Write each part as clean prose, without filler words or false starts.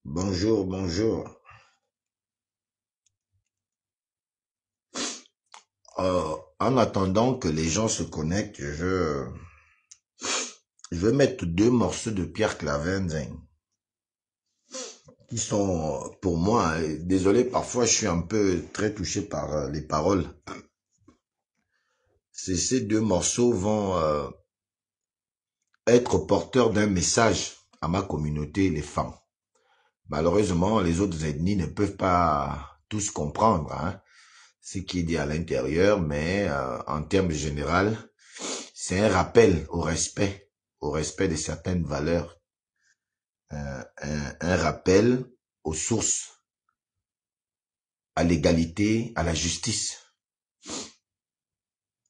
Bonjour, bonjour. En attendant que les gens se connectent, je vais mettre deux morceaux de Pierre Claver-N'Zeng qui sont pour moi, désolé, parfois je suis un peu très touché par les paroles. Ces deux morceaux vont être porteurs d'un message à ma communauté, les femmes. Malheureusement, les autres ethnies ne peuvent pas tous comprendre ce qui est dit à l'intérieur, mais en termes généraux, c'est un rappel au respect de certaines valeurs, un rappel aux sources, à l'égalité, à la justice,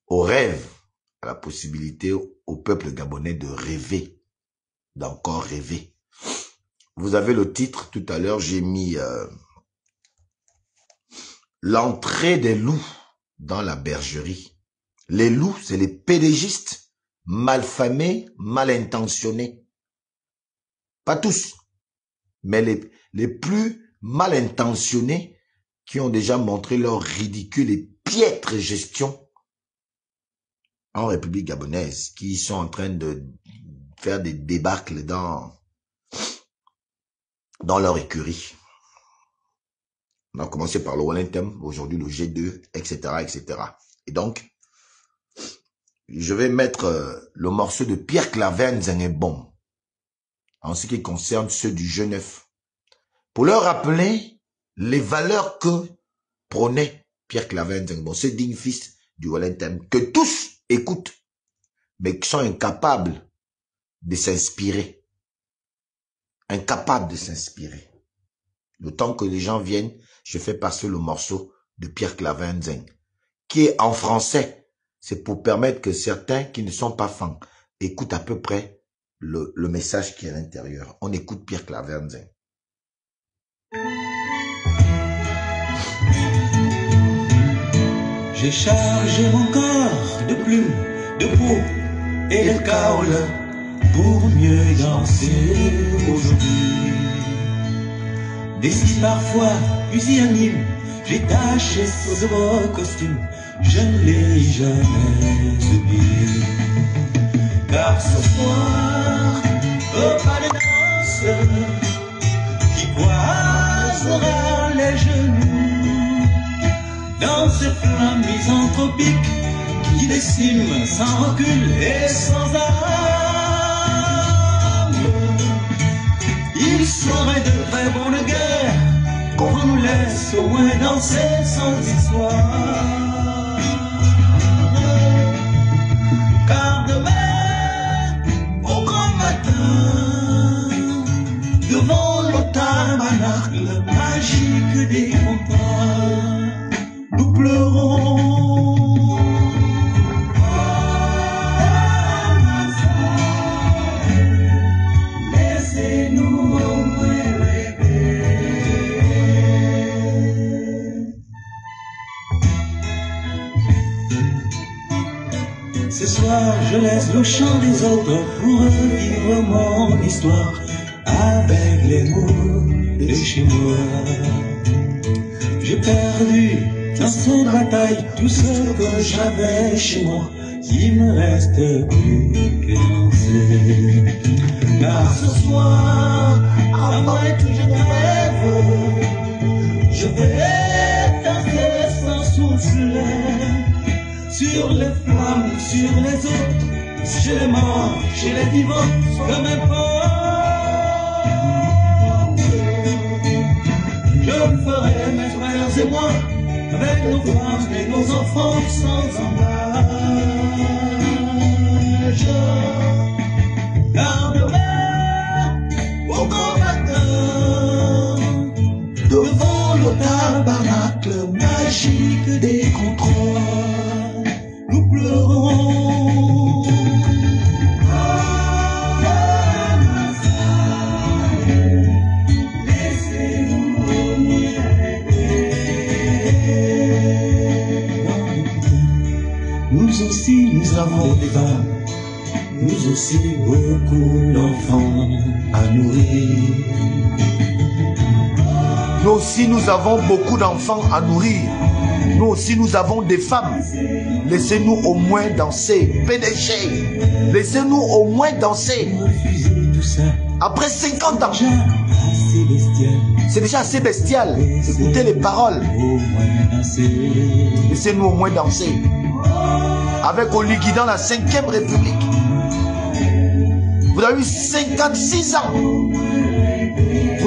au rêve, à la possibilité au peuple gabonais de rêver, d'encore rêver. Vous avez le titre, tout à l'heure, j'ai mis l'entrée des loups dans la bergerie. Les loups, c'est les pédégistes malfamés, mal intentionnés. Pas tous, mais les plus mal intentionnés qui ont déjà montré leur ridicule et piètre gestion en République gabonaise, qui sont en train de faire des débâcles dans leur écurie. On a commencé par le Wellington, aujourd'hui le G2, etc., etc. Et donc, je vais mettre le morceau de Pierre Claver-N'Zeng bon, en ce qui concerne ceux du G9, pour leur rappeler les valeurs que prônait Pierre Claver-N'Zeng bon, ce digne fils du Wellington, que tous écoutent, mais qui sont incapables de s'inspirer. Incapables de s'inspirer. Le temps que les gens viennent, je fais passer le morceau de Pierre Claver-N'Zeng, qui est en français. C'est pour permettre que certains qui ne sont pas fans écoutent à peu près le message qui est à l'intérieur. On écoute Pierre Claver-N'Zeng. J'ai chargé mon corps de plumes, de peau et de kaola pour mieux danser aujourd'hui. Déçu parfois, pusillanime, j'ai taché ce beau costume, je ne l'ai jamais oublié. Car ce soir, au pas de danse qui croisera les genoux dans ces flammes misanthropiques qui déciment sans recul et sans âme. Il serait de très bonne guerre qu'on nous laisse au moins danser sans histoire. Car demain, au grand matin, devant le tabernacle magique des montagnes, nous pleurons. Laissez-nous au moins rêver. Ce soir, je laisse le chant des autres pour revivre mon histoire avec les mots de chez moi. J'ai perdu dans cette bataille tout ce que j'avais chez moi, il me reste plus que danser. Car ce soir, après que je rêve, je vais danser sans souffle sur les flammes, sur les autres, chez les morts, chez les vivants, comme un porte. Je le ferai, mes frères et moi, avec nos femmes et nos enfants sans embâche. Car demain, au grand matin, devant le tabernacle magique des contrôles, nous pleurons. Laissez-nous au moins rêver. Nous aussi, nous avons des femmes, nous aussi beaucoup d'enfants à nourrir. Nous aussi, nous avons beaucoup d'enfants à nourrir. Nous aussi, nous avons des femmes. Laissez-nous au moins danser. PDG, laissez-nous au moins danser. Après 50 ans, c'est déjà assez bestial. Écoutez les paroles. Laissez-nous au moins danser. Avec Oligui dans la 5e République. Vous avez eu 56 ans. Vous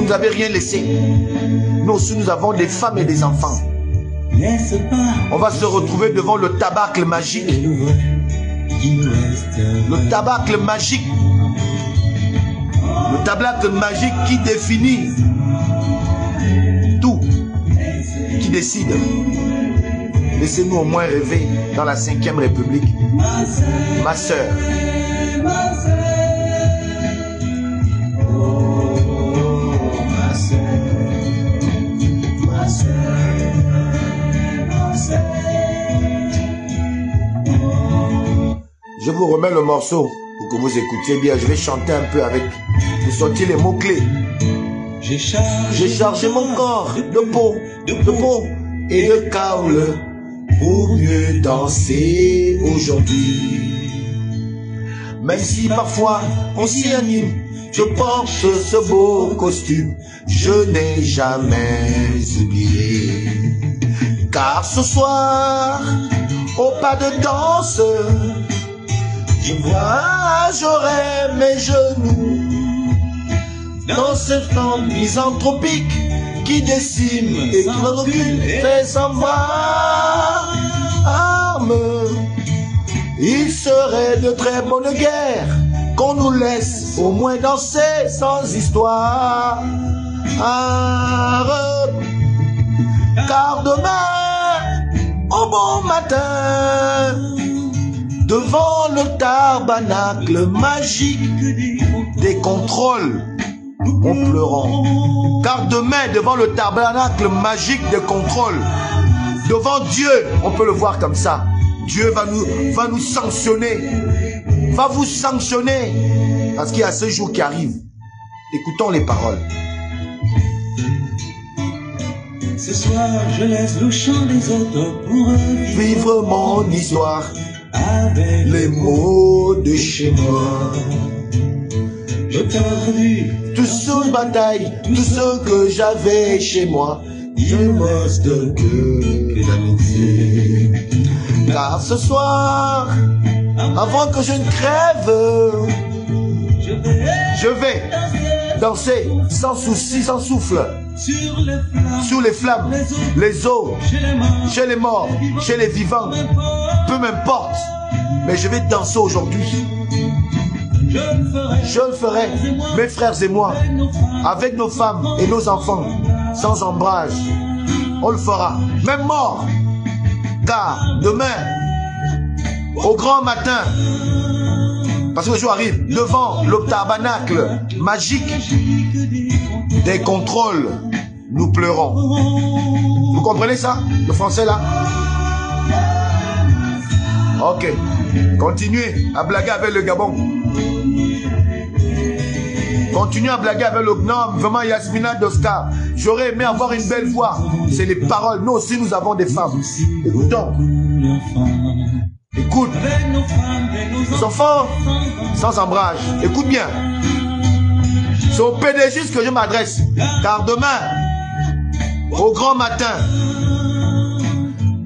ne nous avez rien laissé. Nous aussi, nous avons des femmes et des enfants. On va se retrouver devant le tabacle magique. Le tabacle magique. Le tabacle magique qui définit tout, qui décide. Laissez-nous au moins rêver dans la 5e République. Ma sœur. Je vous remets le morceau pour que vous écoutiez bien. Je vais chanter un peu avec. Vous sortir les mots-clés. J'ai chargé mon corps de peau et de caoule pour mieux danser aujourd'hui. Même si parfois on s'y anime, je porte ce beau costume, je n'ai jamais oublié. Car ce soir, au pas de danse, je vois, j'aurai mes genoux dans ce temps misanthropique qui décime et qui recule, fait sans voir arme. Il serait de très bonne guerre qu'on nous laisse au moins danser sans histoire. Car demain, au bon matin, devant le tabernacle magique des contrôles, on pleurons. Car demain, devant le tabernacle magique des contrôles, devant Dieu, on peut le voir comme ça. Dieu va nous sanctionner, va vous sanctionner, parce qu'il y a ce jour qui arrive. Écoutons les paroles. Ce soir, je laisse le chant des autres pour vivre mon histoire avec les mots de chez moi. J'ai perdu tout ce bataille, tout ce que j'avais chez moi. Je ne reste que l'amitié. Car ce soir, avant que je ne crève, je vais danser sans souci, sans souffle, sur les flammes, les eaux, chez les morts, chez les vivants, peu m'importe, mais je vais danser aujourd'hui. Je le ferai, mes frères et moi, avec nos femmes et nos enfants, sans ombrage. On le fera, même mort. Car demain, au grand matin, parce que le jour arrive, devant le tabernacle magique des contrôles, nous pleurons. Vous comprenez ça, le français là? Ok. Continuez à blaguer avec le Gabon. Continuez à blaguer avec le Gnome, vraiment Yasmina d'Oscar. J'aurais aimé avoir une belle voix. C'est les paroles. Nous aussi, nous avons des femmes. Écoutons. Écoute. Les enfants, sans embrage. Écoute bien. C'est au PDG que je m'adresse. Car demain, au grand matin,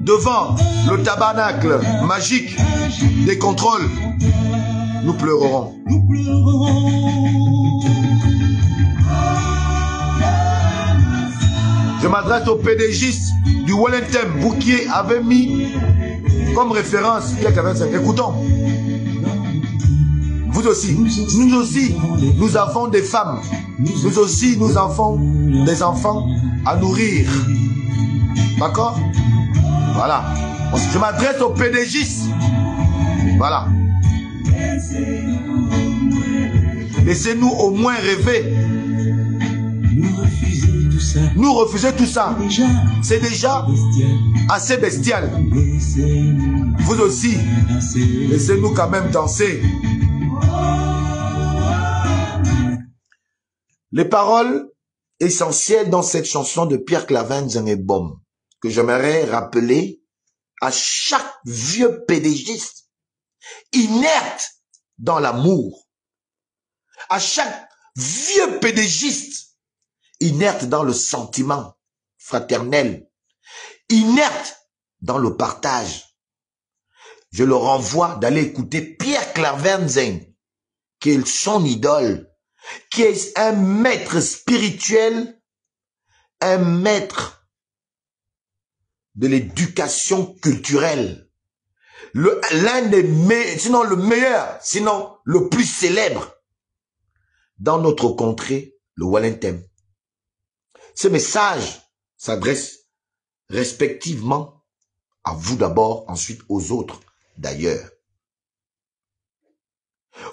devant le tabernacle magique des contrôles, nous pleurerons. Je m'adresse au PDG du Wellington. Bouquier avait mis comme référence il y a 45. Écoutons. Vous aussi, nous aussi, nous avons des femmes. Nous aussi, nous avons des enfants à nourrir. D'accord? Voilà. Je m'adresse au PDG. Voilà. Laissez-nous au moins rêver. Nous refuser tout ça. C'est déjà assez bestial. Vous aussi, laissez-nous quand même danser. Les paroles essentiel dans cette chanson de Pierre Claver Nzengebom que j'aimerais rappeler à chaque vieux pédégiste inerte dans l'amour, à chaque vieux pédégiste inerte dans le sentiment fraternel, inerte dans le partage. Je le renvoie d'aller écouter Pierre Claver Nzeng, qui est son idole, qui est un maître spirituel, un maître de l'éducation culturelle, l'un des meilleurs, sinon le meilleur, sinon le plus célèbre dans notre contrée, le Walentem. Ce message s'adresse respectivement à vous d'abord, ensuite aux autres d'ailleurs.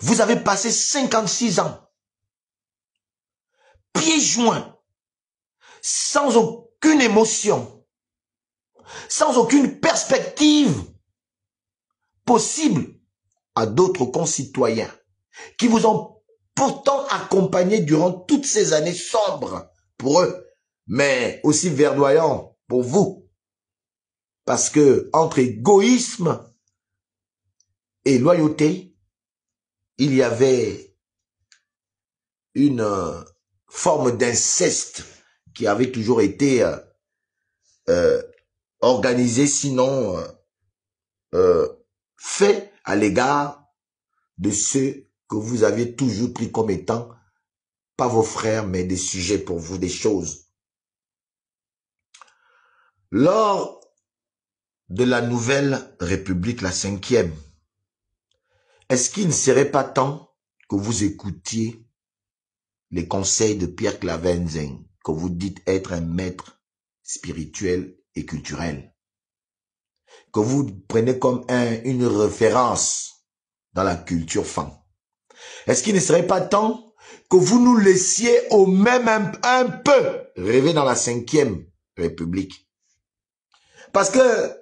Vous avez passé 56 ans, pieds joints, sans aucune émotion, sans aucune perspective possible à d'autres concitoyens qui vous ont pourtant accompagné durant toutes ces années sombres pour eux, mais aussi verdoyants pour vous. Parce que entre égoïsme et loyauté, il y avait une forme d'inceste qui avait toujours été organisée, sinon fait à l'égard de ceux que vous aviez toujours pris comme étant, pas vos frères, mais des sujets pour vous, des choses. Lors de la nouvelle République, la 5e, est-ce qu'il ne serait pas temps que vous écoutiez les conseils de Pierre Claver Nzeng, que vous dites être un maître spirituel et culturel, que vous prenez comme une référence dans la culture fan? Est-ce qu'il ne serait pas temps que vous nous laissiez au même un peu rêver dans la 5e République? Parce que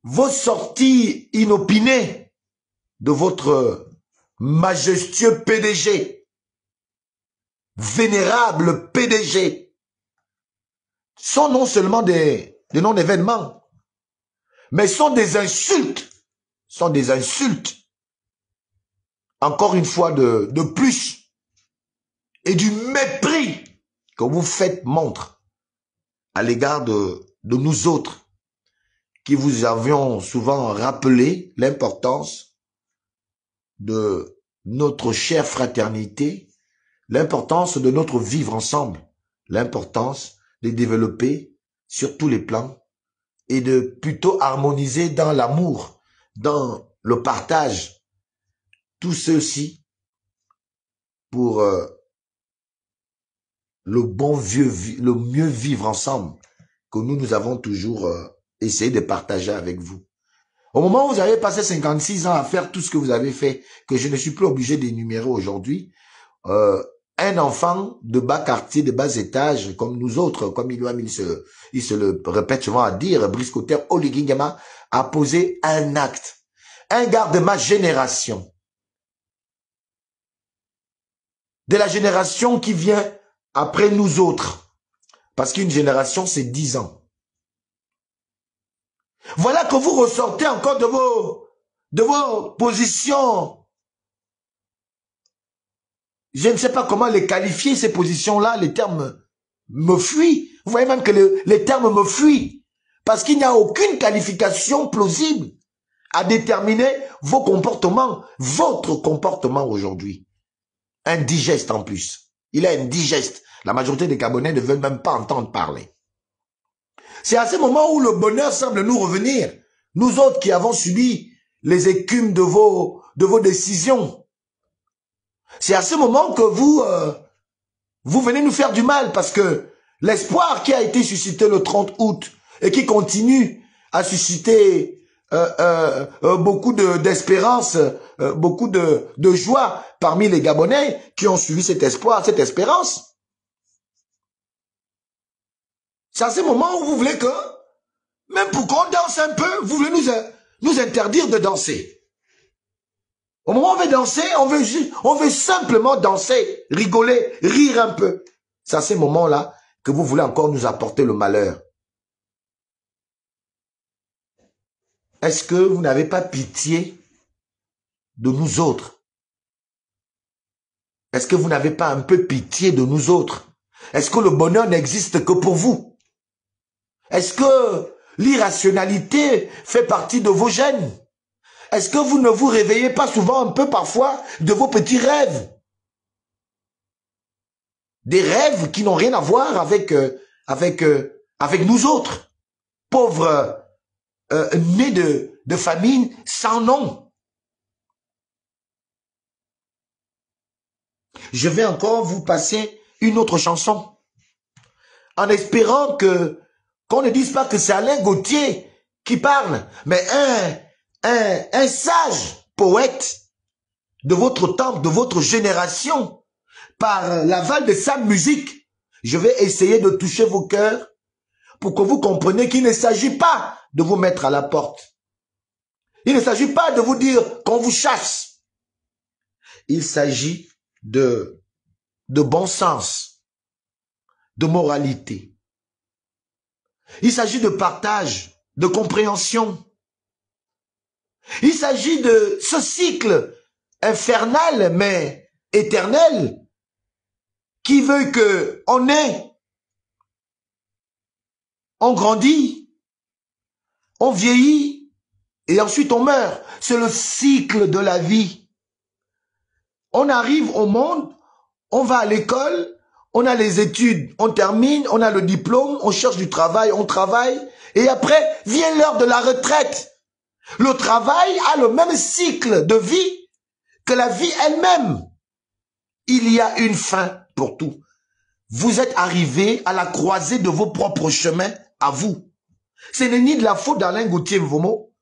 vos sorties inopinées de votre majestueux PDG, vénérable PDG, sont non seulement des non-événements, mais sont des insultes, encore une fois de plus, et du mépris que vous faites montre à l'égard de nous autres, qui vous avions souvent rappelé l'importance de notre chère fraternité, l'importance de notre vivre ensemble, l'importance de développer sur tous les plans et de plutôt harmoniser dans l'amour, dans le partage, tout ceci pour le mieux vivre ensemble que nous avons toujours essayé de partager avec vous. Au moment où vous avez passé 56 ans à faire tout ce que vous avez fait, que je ne suis plus obligé d'énumérer aujourd'hui, un enfant de bas quartier, de bas étage, comme nous autres, comme il se le répète souvent à dire, Brice Cotter Oligingama a posé un acte. Un gars de ma génération, de la génération qui vient après nous autres, parce qu'une génération c'est 10 ans. Voilà que vous ressortez encore de vos positions. Je ne sais pas comment les qualifier, ces positions-là. Les termes me fuient. Vous voyez même que les termes me fuient. Parce qu'il n'y a aucune qualification plausible à déterminer vos comportements, votre comportement aujourd'hui. Indigeste en plus. Il est indigeste. La majorité des Gabonais ne veulent même pas entendre parler. C'est à ce moment où le bonheur semble nous revenir. Nous autres qui avons subi les écumes de vos décisions. C'est à ce moment que vous venez nous faire du mal parce que l'espoir qui a été suscité le 30 août et qui continue à susciter beaucoup d'espérance, beaucoup de joie parmi les Gabonais qui ont suivi cet espoir, cette espérance. C'est à ce moment où vous voulez que, même pour qu'on danse un peu, vous voulez nous interdire de danser. Au moment où on veut danser, on veut simplement danser, rigoler, rire un peu. C'est à ces moments-là que vous voulez encore nous apporter le malheur. Est-ce que vous n'avez pas pitié de nous autres? Est-ce que vous n'avez pas un peu pitié de nous autres? Est-ce que le bonheur n'existe que pour vous? Est-ce que l'irrationalité fait partie de vos gènes? Est-ce que vous ne vous réveillez pas souvent un peu parfois de vos petits rêves? Des rêves qui n'ont rien à voir avec nous autres, pauvres nés de famine sans nom. Je vais encore vous passer une autre chanson, en espérant qu'on ne dise pas que c'est Alain Gauthier qui parle, mais un sage poète de votre temps, de votre génération, par l'aval de sa musique. Je vais essayer de toucher vos cœurs pour que vous compreniez qu'il ne s'agit pas de vous mettre à la porte. Il ne s'agit pas de vous dire qu'on vous chasse. Il s'agit de bon sens, de moralité. Il s'agit de partage, de compréhension. Il s'agit de ce cycle infernal mais éternel qui veut que on naît, on grandit, on vieillit et ensuite on meurt. C'est le cycle de la vie. On arrive au monde, on va à l'école, on a les études, on termine, on a le diplôme, on cherche du travail, on travaille et après vient l'heure de la retraite. Le travail a le même cycle de vie que la vie elle-même. Il y a une fin pour tout. Vous êtes arrivé à la croisée de vos propres chemins à vous. Ce n'est ni de la faute d'Alain Gauthier Mvomo,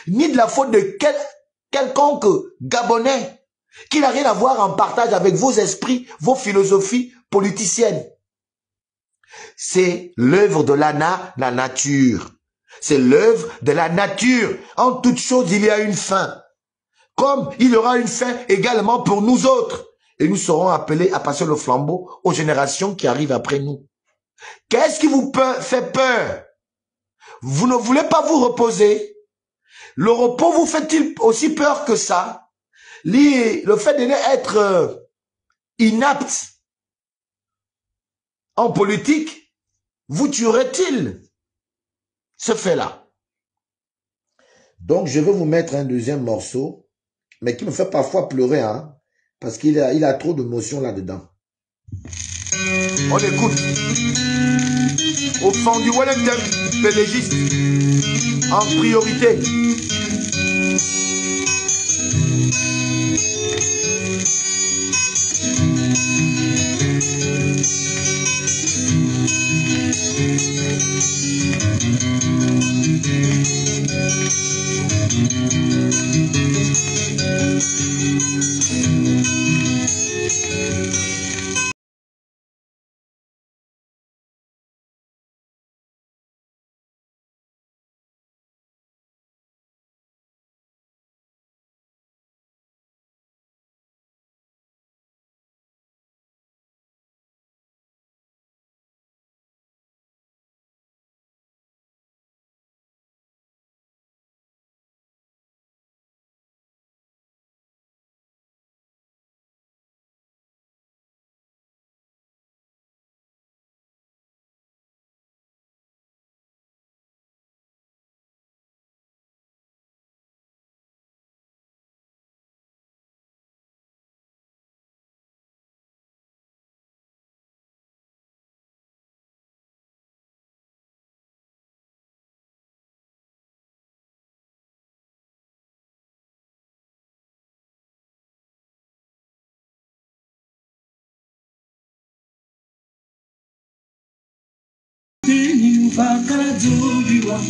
ni de la faute de quelconque Gabonais qui n'a rien à voir en partage avec vos esprits, vos philosophies politiciennes. C'est l'œuvre de la nature. C'est l'œuvre de la nature. En toute chose, il y a une fin. Comme il y aura une fin également pour nous autres. Et nous serons appelés à passer le flambeau aux générations qui arrivent après nous. Qu'est-ce qui vous fait peur? Vous ne voulez pas vous reposer? Le repos vous fait-il aussi peur que ça? Le fait d'être inapte en politique vous tuerait-il? Ce fait-là. Donc, je vais vous mettre un deuxième morceau, mais qui me fait parfois pleurer, hein, parce qu'il a trop d'émotions là-dedans. On écoute. Au fond du Wellington, PDGiste, en priorité.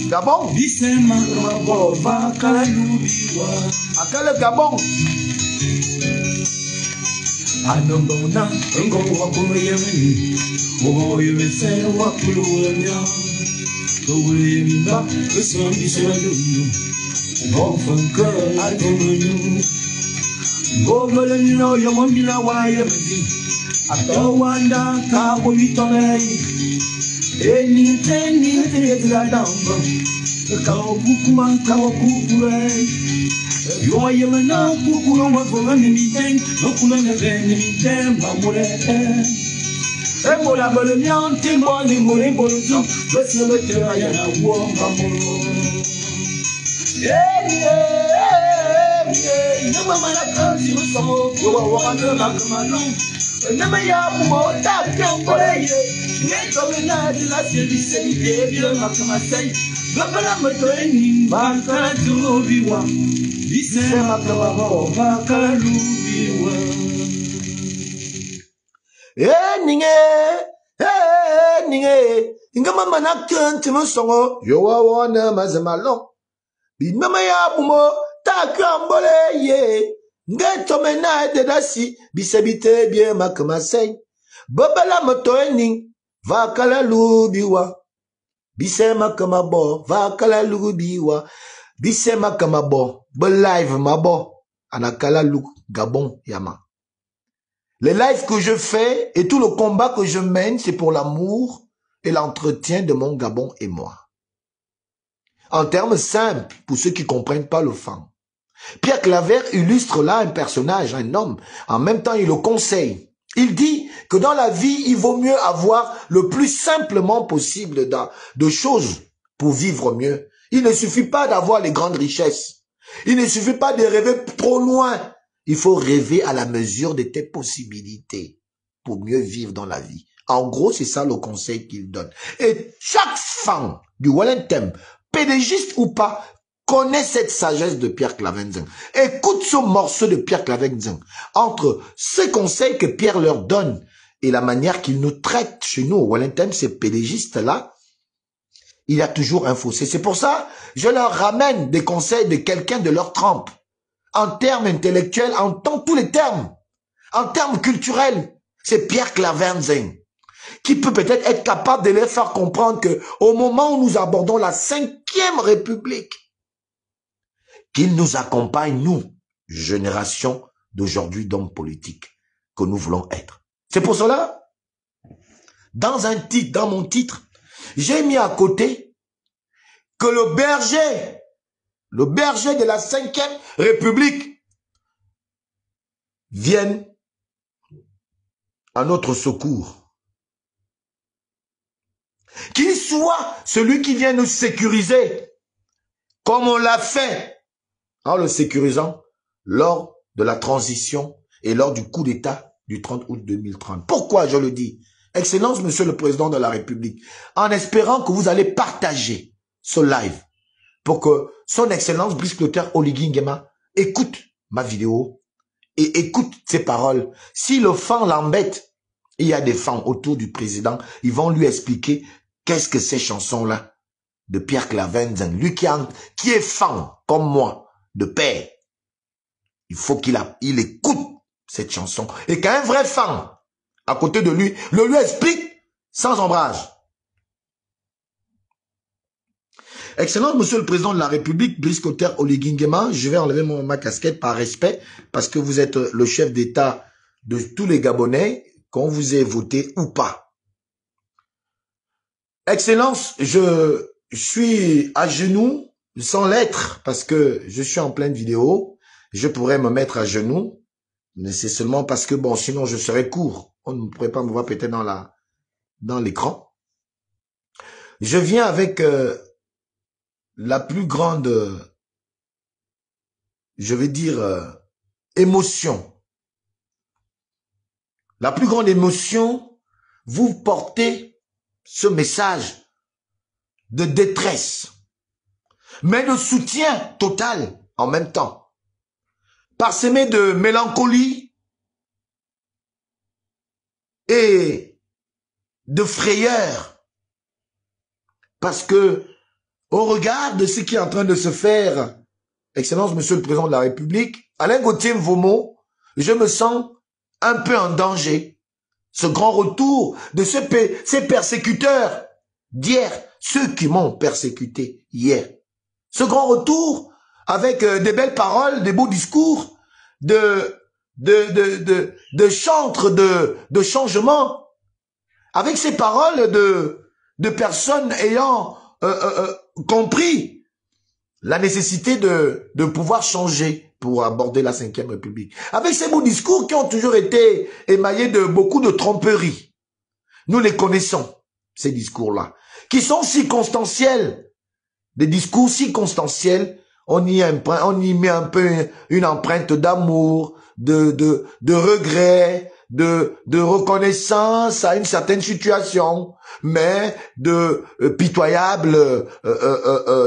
Gabon. Akale Gabon. Anongona ngo wakumeyemi oyo mesera wakuluwanya owemba esambisela yoyo ofanka adomanyu Gogolenino yomongina waye mzi. Atowanda kabo yitonei. Eni tezla damba. Kao bukuma kao kukure. Yoye mena kukuro wagola ni miteng. Nokuna ngene miteng mamure. Emola bole miante moni muri boluzo. Bese mete ayana wonga moro. Nama mana kasi usamo Kuwa wakanda makamano Nama ya bumo Tapiang boleye Neto mena dila sebi sebi Debye makamasay Gapala matoeni Bakala tubiwa Bise makamabo Bakala lubiwa Ninge Ingama mana kanti musongo Yowa wana mazamalong Bimama ya bumo Takambole ye Ngeto mena dedasi Bisebite bien makamasay Babala motoening Vakala lubiwa Bise makamabo Vakala lubiwa Bise makamabo Belive mabo Anakala luk Gabon yama. Les lives que je fais et tout le combat que je mène, c'est pour l'amour et l'entretien de mon Gabon et moi. En termes simples, pour ceux qui comprennent pas le fang. Pierre Claver illustre là un personnage, un homme. En même temps, il le conseille. Il dit que dans la vie, il vaut mieux avoir le plus simplement possible de choses pour vivre mieux. Il ne suffit pas d'avoir les grandes richesses. Il ne suffit pas de rêver trop loin. Il faut rêver à la mesure de tes possibilités pour mieux vivre dans la vie. En gros, c'est ça le conseil qu'il donne. Et chaque femme du Wellington, pédégiste ou pas, connaît cette sagesse de Pierre Clavenzin. Écoute ce morceau de Pierre Clavenzin. Entre ces conseils que Pierre leur donne et la manière qu'il nous traite chez nous au Wellington, ces pédégistes-là, il y a toujours un fossé. C'est pour ça, je leur ramène des conseils de quelqu'un de leur trempe. En termes intellectuels, en tous les termes. En termes culturels, c'est Pierre Clavenzin qui peut peut-être être capable de les faire comprendre que au moment où nous abordons la 5e République, qu'il nous accompagne, nous, génération d'aujourd'hui d'hommes politiques, que nous voulons être. C'est pour cela, dans mon titre, j'ai mis à côté que le berger de la 5e République vienne à notre secours. Qu'il soit celui qui vient nous sécuriser, comme on l'a fait en le sécurisant lors de la transition et lors du coup d'État du 30 août 2030. Pourquoi je le dis? Excellence, Monsieur le Président de la République, en espérant que vous allez partager ce live pour que son Excellence Brice Clotaire Oligui Nguema écoute ma vidéo et écoute ses paroles. Si le fan l'embête, il y a des fans autour du président, ils vont lui expliquer qu'est-ce que ces chansons-là de Pierre Clavenzin, lui qui est fan comme moi de père, il faut qu'il écoute cette chanson et qu'un vrai fan à côté de lui le lui explique sans ombrage. Excellence, Monsieur le Président de la République, Brice Clotaire Oligui Nguema, je vais enlever ma casquette par respect parce que vous êtes le chef d'État de tous les Gabonais, qu'on vous ait voté ou pas. Excellence, je suis à genoux, sans l'être, parce que je suis en pleine vidéo. Je pourrais me mettre à genoux, mais c'est seulement parce que, bon, sinon je serais court. On ne pourrait pas me voir peut-être dans l'écran. Je viens avec la plus grande, je vais dire, émotion. La plus grande émotion, vous portez ce message de détresse, mais de soutien total en même temps, parsemé de mélancolie et de frayeur, parce que au regard de ce qui est en train de se faire, Excellence, Monsieur le Président de la République, Alain Gauthier Mvomo, je me sens un peu en danger. Ce grand retour de ces persécuteurs d'hier, ceux qui m'ont persécuté hier. Ce grand retour avec des belles paroles, des beaux discours, de de chantre de changement, avec ces paroles de personnes ayant compris la nécessité de pouvoir changer pour aborder la 5e République. Avec ces beaux discours qui ont toujours été émaillés de beaucoup de tromperies. Nous les connaissons, ces discours-là, qui sont circonstanciels. Des discours circonstanciels, on y met un peu une empreinte d'amour, de regret, de reconnaissance à une certaine situation, mais de pitoyable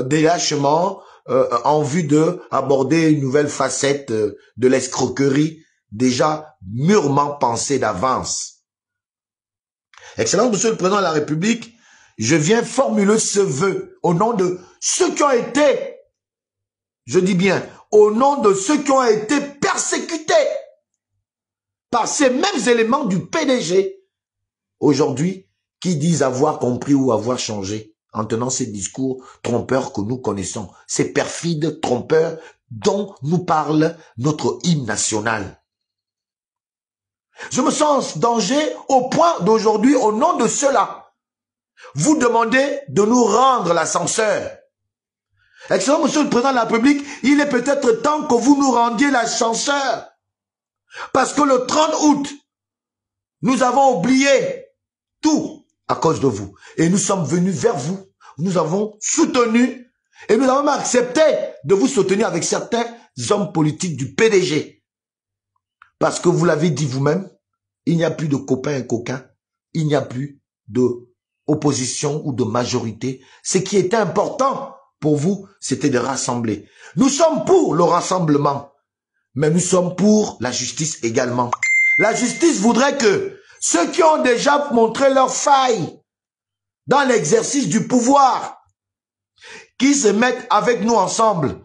délâchement en vue de aborder une nouvelle facette de l'escroquerie déjà mûrement pensée d'avance. Excellent, Monsieur le Président de la République, je viens formuler ce vœu au nom de ceux qui ont été, je dis bien, au nom de ceux qui ont été persécutés par ces mêmes éléments du PDG, aujourd'hui, qui disent avoir compris ou avoir changé en tenant ces discours trompeurs que nous connaissons, ces perfides trompeurs dont nous parle notre hymne national. Je me sens en danger au point d'aujourd'hui, au nom de ceux-là, vous demandez de nous rendre l'ascenseur. Excellent, Monsieur le Président de la République, il est peut-être temps que vous nous rendiez l'ascenseur. Parce que le 30 août, nous avons oublié tout à cause de vous. Et nous sommes venus vers vous. Nous avons soutenu et nous avons accepté de vous soutenir avec certains hommes politiques du PDG. Parce que vous l'avez dit vous-même, il n'y a plus de copains et coquins. Il n'y a plus de opposition ou de majorité. Ce qui était important pour vous, c'était de rassembler. Nous sommes pour le rassemblement. Mais nous sommes pour la justice également. La justice voudrait que ceux qui ont déjà montré leur faille dans l'exercice du pouvoir, qui se mettent avec nous ensemble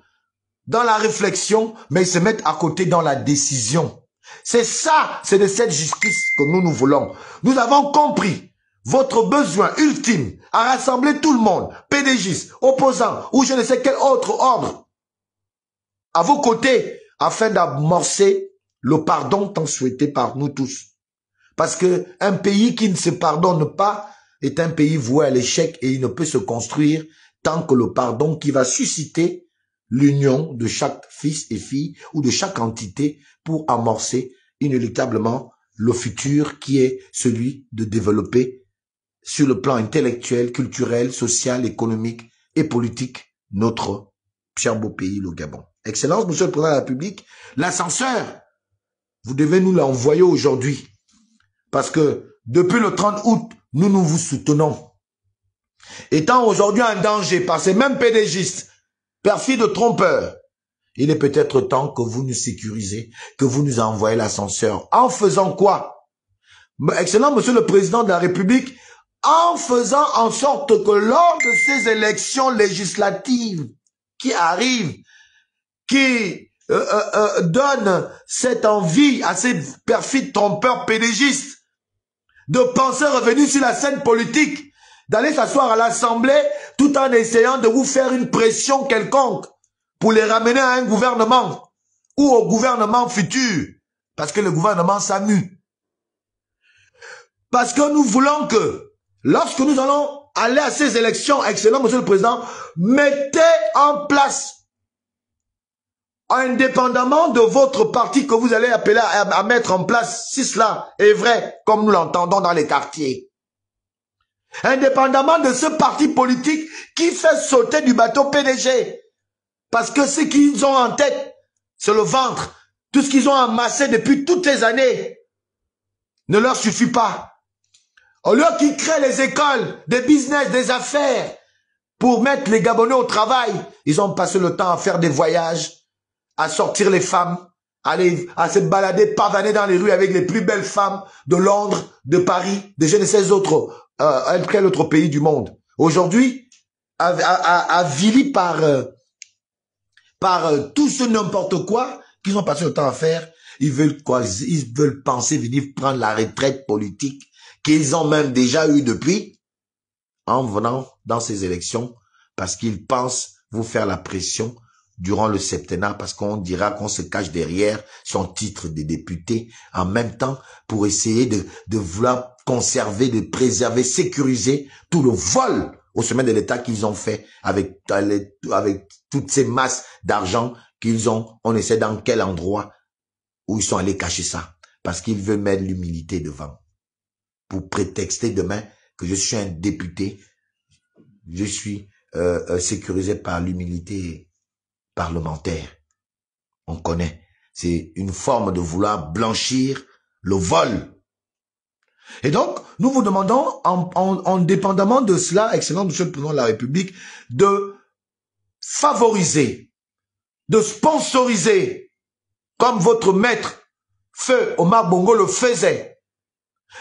dans la réflexion, mais ils se mettent à côté dans la décision. C'est ça, c'est de cette justice que nous voulons. Nous avons compris votre besoin ultime à rassembler tout le monde, PDGistes, opposants ou je ne sais quel autre ordre, à vos côtés, afin d'amorcer le pardon tant souhaité par nous tous. Parce que un pays qui ne se pardonne pas est un pays voué à l'échec et il ne peut se construire tant que le pardon qui va susciter l'union de chaque fils et fille ou de chaque entité pour amorcer inéluctablement le futur qui est celui de développer sur le plan intellectuel, culturel, social, économique et politique notre cher beau pays, le Gabon. Excellence, Monsieur le Président de la République, l'ascenseur, vous devez nous l'envoyer aujourd'hui. Parce que depuis le 30 août, nous vous soutenons. Étant aujourd'hui en danger par ces mêmes PDGistes, perfides trompeurs, il est peut-être temps que vous nous sécurisez, que vous nous envoyez l'ascenseur. En faisant quoi? Excellent, Monsieur le Président de la République, en faisant en sorte que lors de ces élections législatives qui arrivent, qui donne cette envie à ces perfides trompeurs pédégistes de penser revenir sur la scène politique, d'aller s'asseoir à l'Assemblée tout en essayant de vous faire une pression quelconque pour les ramener à un gouvernement ou au gouvernement futur, parce que le gouvernement s'amuse. Parce que nous voulons que, lorsque nous allons aller à ces élections, excellent Monsieur le Président, mettez en place, indépendamment de votre parti que vous allez appeler à mettre en place, si cela est vrai, comme nous l'entendons dans les quartiers. Indépendamment de ce parti politique qui fait sauter du bateau PDG. Parce que ce qu'ils ont en tête, c'est le ventre. Tout ce qu'ils ont amassé depuis toutes les années ne leur suffit pas. Au lieu qu'ils créent les écoles, des business, des affaires, pour mettre les Gabonais au travail, ils ont passé le temps à faire des voyages, à sortir les femmes, à se balader, pavaner dans les rues avec les plus belles femmes de Londres, de Paris, de je ne sais quel autre pays du monde. Aujourd'hui, avilis par tout ce n'importe quoi qu'ils ont passé le temps à faire, ils veulent quoi? Ils veulent penser venir prendre la retraite politique qu'ils ont même déjà eu depuis en venant dans ces élections parce qu'ils pensent vous faire la pression durant le septennat parce qu'on dira qu'on se cache derrière son titre de député en même temps pour essayer de vouloir conserver, de préserver, sécuriser tout le vol au sommet de l'État qu'ils ont fait avec toutes ces masses d'argent qu'ils ont. On essaie dans quel endroit où ils sont allés cacher ça parce qu'ils veulent mettre l'humilité devant pour prétexter demain que je suis un député, je suis sécurisé par l'humilité parlementaire. On connaît. C'est une forme de vouloir blanchir le vol. Et donc, nous vous demandons, en dépendamment de cela, excellent Monsieur le Président de la République, de favoriser, de sponsoriser, comme votre maître, Feu Omar Bongo le faisait,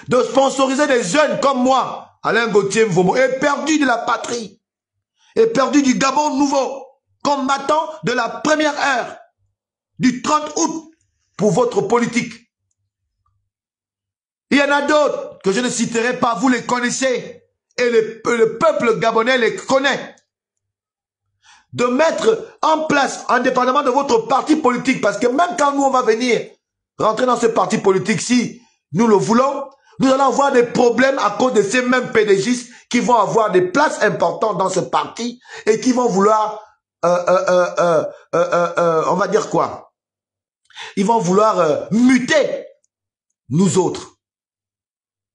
de sponsoriser des jeunes comme moi, Alain Gauthier Mvomo, éperdu de la patrie, éperdu du Gabon nouveau, combattant de la première heure du 30 août pour votre politique. Il y en a d'autres que je ne citerai pas, vous les connaissez et le peuple gabonais les connaît. De mettre en place, indépendamment de votre parti politique, parce que même quand nous on va venir rentrer dans ce parti politique, si nous le voulons, nous allons avoir des problèmes à cause de ces mêmes PDGistes qui vont avoir des places importantes dans ce parti et qui vont vouloir on va dire quoi? Ils vont vouloir muter nous autres.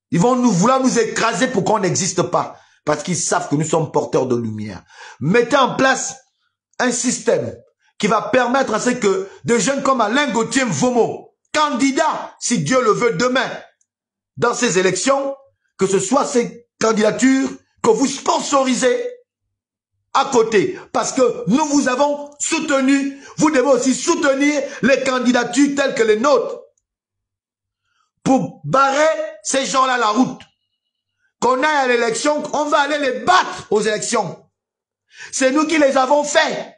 Ils vont vouloir nous écraser pour qu'on n'existe pas. Parce qu'ils savent que nous sommes porteurs de lumière. Mettez en place un système qui va permettre à ce que des jeunes comme Alain Gauthier Mvomo, candidat, si Dieu le veut, demain, dans ces élections, que ce soit ces candidatures que vous sponsorisez à côté, parce que nous vous avons soutenu, vous devez aussi soutenir les candidatures telles que les nôtres pour barrer ces gens-là la route. Qu'on aille à l'élection, on va aller les battre aux élections. C'est nous qui les avons fait.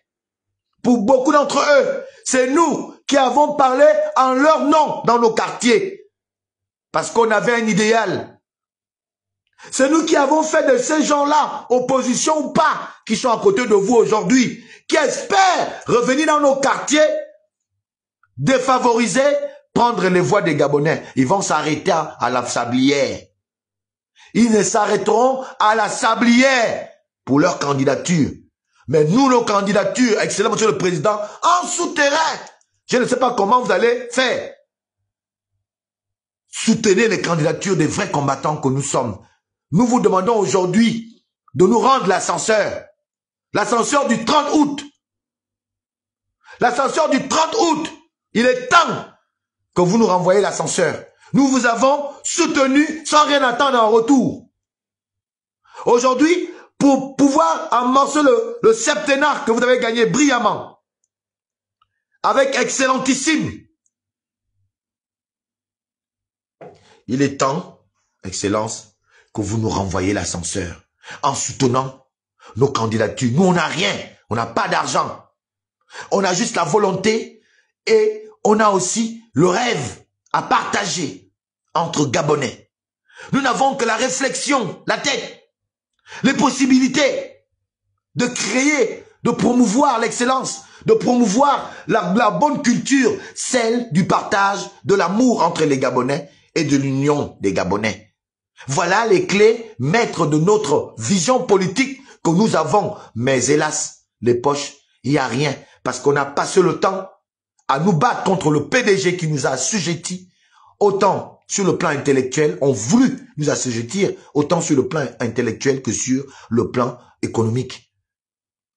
Pour beaucoup d'entre eux, c'est nous qui avons parlé en leur nom dans nos quartiers. Parce qu'on avait un idéal. C'est nous qui avons fait de ces gens-là, opposition ou pas, qui sont à côté de vous aujourd'hui, qui espèrent revenir dans nos quartiers, défavoriser, prendre les voix des Gabonais. Ils vont s'arrêter à la Sablière. Ils ne s'arrêteront à la Sablière pour leur candidature. Mais nous, nos candidatures, excellent Monsieur le Président, en souterrain, je ne sais pas comment vous allez faire. Soutenez les candidatures des vrais combattants que nous sommes. Nous vous demandons aujourd'hui de nous rendre l'ascenseur. L'ascenseur du 30 août. L'ascenseur du 30 août. Il est temps que vous nous renvoyez l'ascenseur. Nous vous avons soutenu sans rien attendre en retour. Aujourd'hui, pour pouvoir amorcer le septennat que vous avez gagné brillamment, avec excellentissime, il est temps, Excellence, que vous nous renvoyez l'ascenseur en soutenant nos candidatures. Nous, on n'a rien, on n'a pas d'argent. On a juste la volonté et on a aussi le rêve à partager entre Gabonais. Nous n'avons que la réflexion, la tête, les possibilités de créer, de promouvoir l'excellence, de promouvoir la bonne culture, celle du partage, de l'amour entre les Gabonais et de l'union des Gabonais. Voilà les clés maîtres de notre vision politique que nous avons. Mais hélas, les poches, il n'y a rien. Parce qu'on a passé le temps à nous battre contre le PDG qui nous a assujettis. Autant sur le plan intellectuel, ont voulu nous assujettir, autant sur le plan intellectuel que sur le plan économique.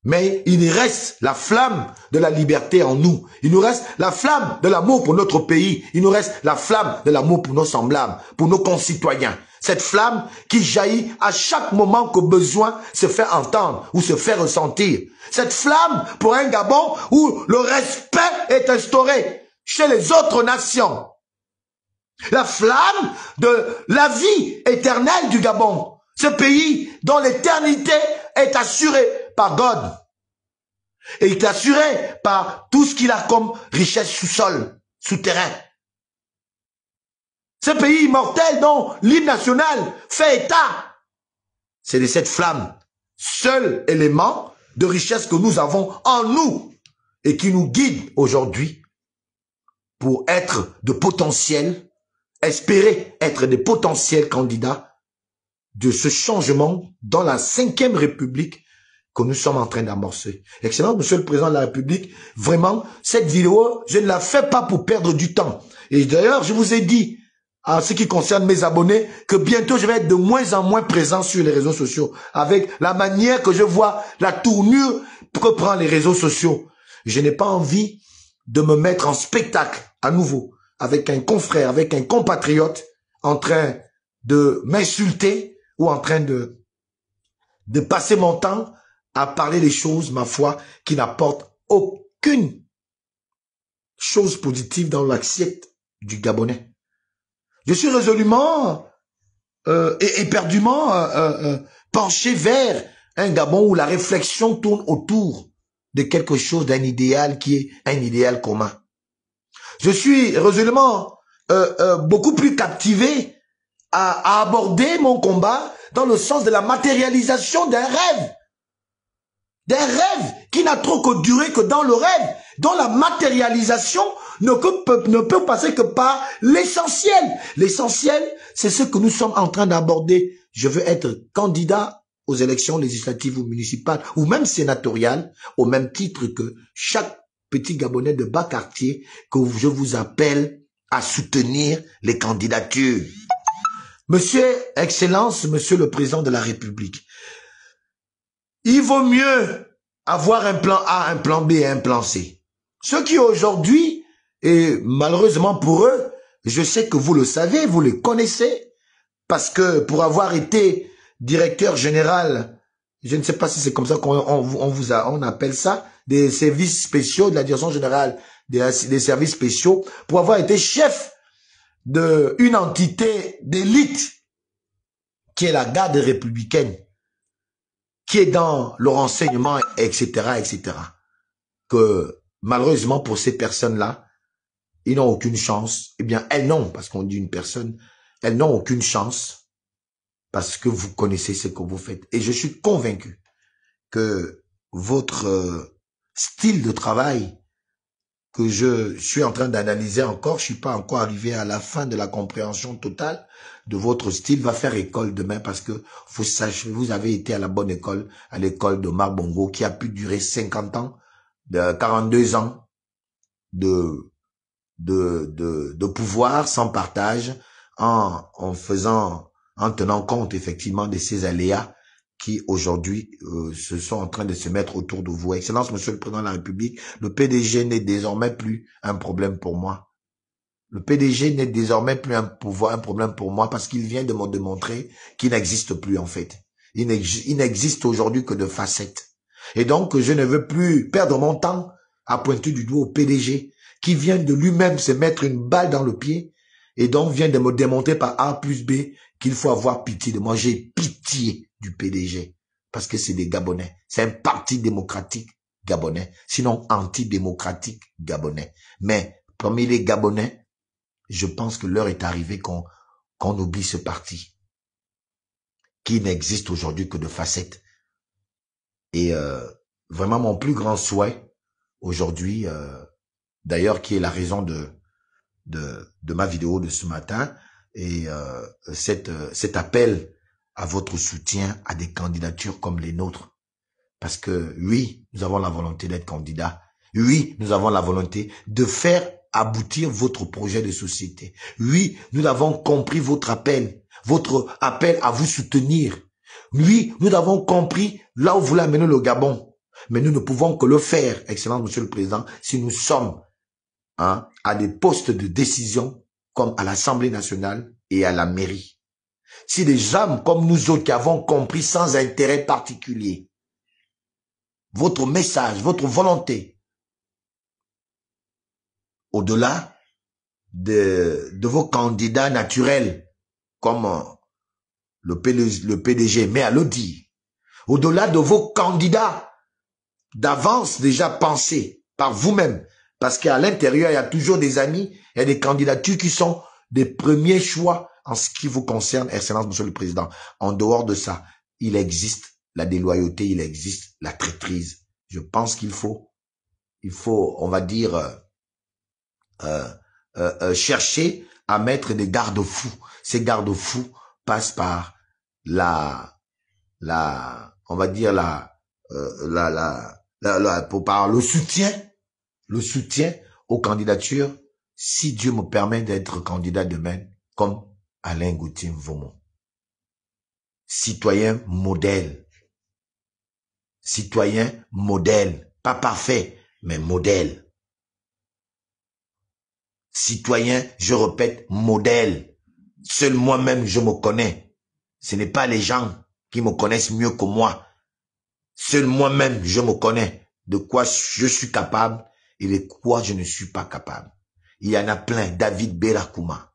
Mais il nous reste la flamme de la liberté en nous. Il nous reste la flamme de l'amour pour notre pays. Il nous reste la flamme de l'amour pour nos semblables, pour nos concitoyens. Cette flamme qui jaillit à chaque moment que besoin se fait entendre ou se fait ressentir. Cette flamme pour un Gabon où le respect est instauré chez les autres nations. La flamme de la vie éternelle du Gabon. Ce pays dont l'éternité est assurée par God. Et il est assuré par tout ce qu'il a comme richesse sous-sol, souterrain. Ce pays immortel dont l'hymne national fait état. C'est de cette flamme, seul élément de richesse que nous avons en nous. et qui nous guide aujourd'hui pour être de potentiels, espérer être des potentiels candidats de ce changement dans la 5e République que nous sommes en train d'amorcer. Excellent, Monsieur le Président de la République, vraiment, cette vidéo, je ne la fais pas pour perdre du temps. Et d'ailleurs, je vous ai dit, en ce qui concerne mes abonnés, que bientôt je vais être de moins en moins présent sur les réseaux sociaux, avec la manière que je vois, la tournure que prend les réseaux sociaux. Je n'ai pas envie de me mettre en spectacle à nouveau, avec un confrère, avec un compatriote, en train de m'insulter ou en train de passer mon temps à parler des choses, ma foi, qui n'apportent aucune chose positive dans l'assiette du Gabonais. Je suis résolument et éperdument penché vers un Gabon où la réflexion tourne autour de quelque chose, d'un idéal qui est un idéal commun. Je suis résolument beaucoup plus captivé à aborder mon combat dans le sens de la matérialisation d'un rêve. D'un rêve qui n'a trop que duré que dans le rêve, dont la matérialisation ne peut passer que par l'essentiel. L'essentiel, c'est ce que nous sommes en train d'aborder. Je veux être candidat aux élections législatives ou municipales, ou même sénatoriales, au même titre que chaque petit Gabonais de bas quartier, que je vous appelle à soutenir les candidatures. Monsieur, Excellence, Monsieur le Président de la République, il vaut mieux avoir un plan A, un plan B et un plan C. Ceux qui aujourd'hui, et malheureusement pour eux, je sais que vous le savez, vous les connaissez, parce que pour avoir été directeur général, je ne sais pas si c'est comme ça on appelle ça, des services spéciaux, de la direction générale des services spéciaux, pour avoir été chef d'une entité d'élite qui est la garde républicaine, qui est dans le renseignement, etc., etc. Que malheureusement pour ces personnes-là, ils n'ont aucune chance. Eh bien, elles n'ont, parce qu'on dit une personne, elles n'ont aucune chance parce que vous connaissez ce que vous faites. Et je suis convaincu que votre style de travail que je suis en train d'analyser encore, je suis pas encore arrivé à la fin de la compréhension totale de votre style, va faire école demain parce que vous sachez, vous avez été à la bonne école, à l'école de Omar Bongo, qui a pu durer 50 ans, de 42 ans de pouvoir sans partage, en tenant compte effectivement de ces aléas qui aujourd'hui se sont en train de se mettre autour de vous. Excellence, Monsieur le Président de la République, le PDG n'est désormais plus un problème pour moi. Le PDG n'est désormais plus un problème pour moi parce qu'il vient de me démontrer qu'il n'existe plus en fait. Il n'existe aujourd'hui que de facettes. Et donc, je ne veux plus perdre mon temps à pointer du doigt au PDG qui vient de lui-même se mettre une balle dans le pied et donc vient de me démontrer par A plus B qu'il faut avoir pitié de moi. J'ai pitié du PDG parce que c'est des Gabonais. C'est un parti démocratique gabonais, sinon antidémocratique gabonais. Mais parmi les Gabonais, je pense que l'heure est arrivée qu'on oublie ce parti qui n'existe aujourd'hui que de facettes. Et vraiment mon plus grand souhait aujourd'hui, d'ailleurs qui est la raison de ma vidéo de ce matin, et cet appel à votre soutien à des candidatures comme les nôtres. Parce que oui, nous avons la volonté d'être candidats. Oui, nous avons la volonté de faire aboutir votre projet de société. Oui, nous avons compris votre appel à vous soutenir. Oui, nous avons compris là où vous voulez amener le Gabon. Mais nous ne pouvons que le faire, Excellence Monsieur le Président, si nous sommes à des postes de décision comme à l'Assemblée nationale et à la mairie. Si des hommes comme nous autres qui avons compris sans intérêt particulier votre message, votre volonté, au-delà de vos candidats naturels, comme le PDG, mais à le dire, au-delà de vos candidats d'avance déjà pensés par vous-même, parce qu'à l'intérieur, il y a toujours des amis, il y a des candidatures qui sont des premiers choix en ce qui vous concerne, Excellence, Monsieur le Président. En dehors de ça, il existe la déloyauté, il existe la traîtrise. Je pense qu'il faut il faut, on va dire, chercher à mettre des garde-fous. Ces garde-fous passent par on va dire par le soutien aux candidatures, si Dieu me permet d'être candidat demain, comme Alain Gauthier Mvomo. Citoyen modèle, pas parfait, mais modèle. Citoyen, je répète, modèle. Seul moi-même, je me connais. Ce n'est pas les gens qui me connaissent mieux que moi. Seul moi-même, je me connais de quoi je suis capable et de quoi je ne suis pas capable. Il y en a plein, David Berakouma,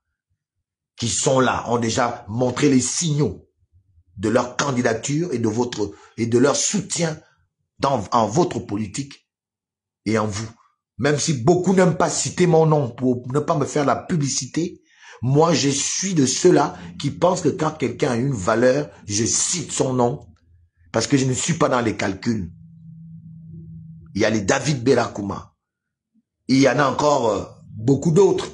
qui sont là, ont déjà montré les signaux de leur candidature et de leur soutien en votre politique et en vous. Même si beaucoup n'aiment pas citer mon nom pour ne pas me faire la publicité, moi je suis de ceux-là qui pensent que quand quelqu'un a une valeur, je cite son nom parce que je ne suis pas dans les calculs. Il y a les David Berakouma. Il y en a encore beaucoup d'autres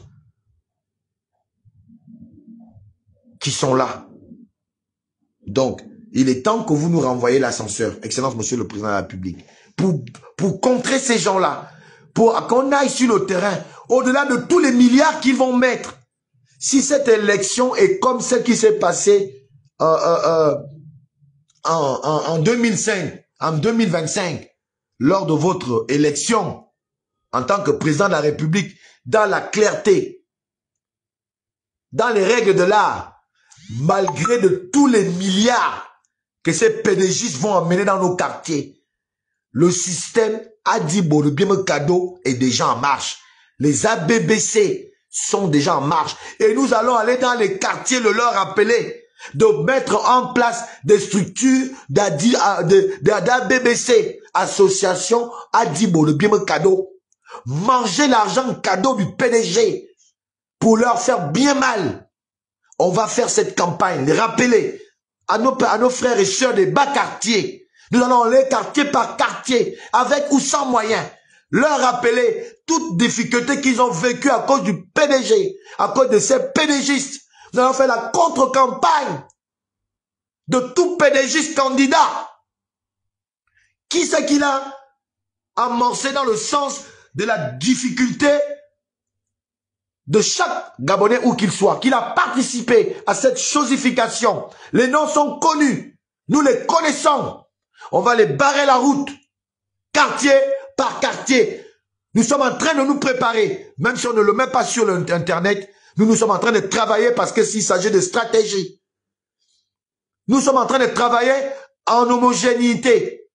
qui sont là. Donc, il est temps que vous nous renvoyez l'ascenseur, Excellence Monsieur le Président de la République, pour contrer ces gens-là, pour qu'on aille sur le terrain, au-delà de tous les milliards qu'ils vont mettre. Si cette élection est comme celle qui s'est passée en 2005, en 2025, lors de votre élection, en tant que président de la République, dans la clarté, dans les règles de l'art, malgré de tous les milliards que ces PDGistes vont emmener dans nos quartiers, le système Adibo, le bien cadeau est déjà en marche. Les ABBC sont déjà en marche. Et nous allons aller dans les quartiers, le leur rappeler, de mettre en place des structures d'ABBC, association Adibo, le bien cadeau. Manger l'argent cadeau du PDG pour leur faire bien mal. On va faire cette campagne, les rappeler à nos frères et sœurs des bas quartiers. Nous allons aller quartier par quartier, avec ou sans moyens, leur rappeler toutes difficultés qu'ils ont vécues à cause du PDG, à cause de ces PDGistes. Nous allons faire la contre-campagne de tout PDGiste candidat. Qui c'est qu'il a amorcé dans le sens de la difficulté de chaque Gabonais où qu'il soit, qu'il a participé à cette chosification. Les noms sont connus, nous les connaissons. On va les barrer la route, quartier par quartier. Nous sommes en train de nous préparer, même si on ne le met pas sur l'internet, nous sommes en train de travailler parce que s'il s'agit de stratégie. Nous sommes en train de travailler en homogénéité.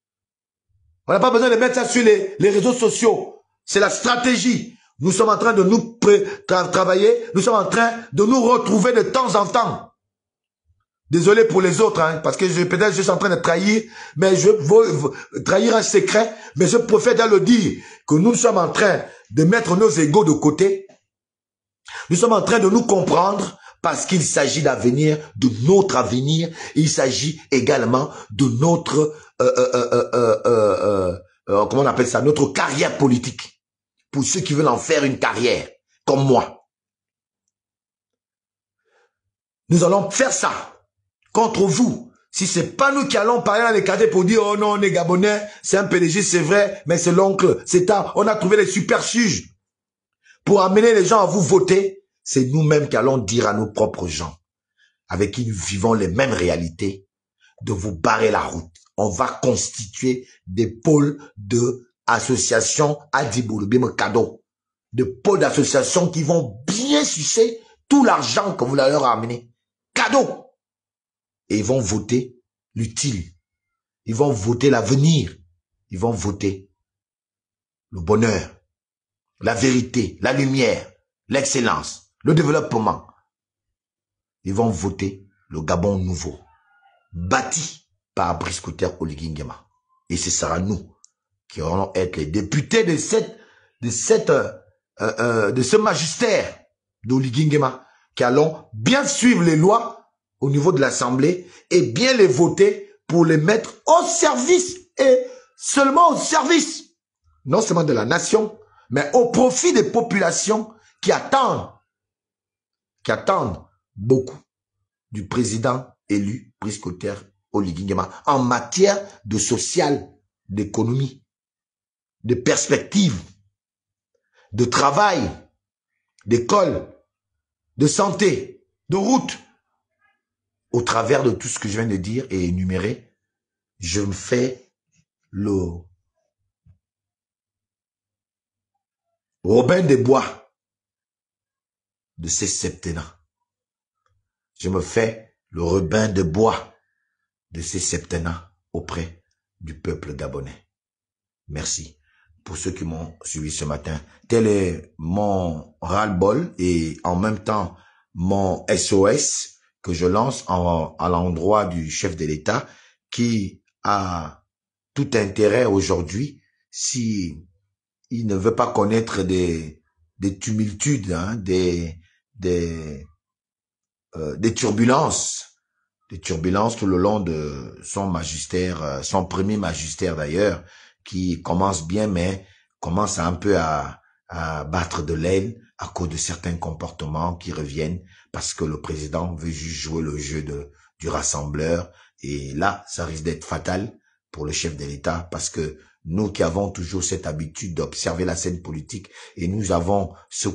On n'a pas besoin de mettre ça sur les réseaux sociaux. C'est la stratégie. Nous sommes en train de nous travailler, nous sommes en train de nous retrouver de temps en temps. Désolé pour les autres, hein, parce que peut-être je suis en train de trahir, mais je veux trahir un secret, mais je préfère le dire, que nous sommes en train de mettre nos égos de côté. Nous sommes en train de nous comprendre parce qu'il s'agit d'avenir, de notre avenir. Il s'agit également de notre, comment on appelle ça, notre carrière politique. Pour ceux qui veulent en faire une carrière, comme moi. Nous allons faire ça contre vous. Si c'est pas nous qui allons parler dans les quartiers pour dire, oh non, on est Gabonais, c'est un PDG, c'est vrai, mais c'est l'oncle, c'est tard. On a trouvé les super juges. Pour amener les gens à vous voter, c'est nous-mêmes qui allons dire à nos propres gens, avec qui nous vivons les mêmes réalités, de vous barrer la route. On va constituer des pôles de associations Adibo, le bien cadeau. De pôles d'associations qui vont bien sucer tout l'argent que vous leur amenez. Cadeau. Et ils vont voter l'utile. Ils vont voter l'avenir. Ils vont voter le bonheur, la vérité, la lumière, l'excellence, le développement. Ils vont voter le Gabon nouveau, bâti par Brice Kotter Oligui Nguema. Et ce sera nous qui allons être les députés de ce magistère d'Oligui Nguema, qui allons bien suivre les lois au niveau de l'Assemblée et bien les voter pour les mettre au service et seulement au service non seulement de la nation, mais au profit des populations qui attendent beaucoup du président élu Brice Clotaire Oligui Nguema en matière de social, d'économie, de perspective, de travail, d'école, de santé, de route. Au travers de tout ce que je viens de dire et énumérer, je me fais le Robin des Bois de ces septennats. Je me fais le Robin de Bois de ces septennats auprès du peuple gabonais. Merci pour ceux qui m'ont suivi ce matin. Tel est mon ras-le-bol et en même temps mon SOS que je lance à l'endroit du chef de l'État qui a tout intérêt aujourd'hui, si il ne veut pas connaître des tumultudes, hein, des turbulences tout le long de son magistère, son premier magistère d'ailleurs, qui commence bien, mais commence un peu à battre de l'aile à cause de certains comportements qui reviennent parce que le président veut juste jouer le jeu du rassembleur. Et là, ça risque d'être fatal pour le chef de l'État parce que nous qui avons toujours cette habitude d'observer la scène politique et nous avons ce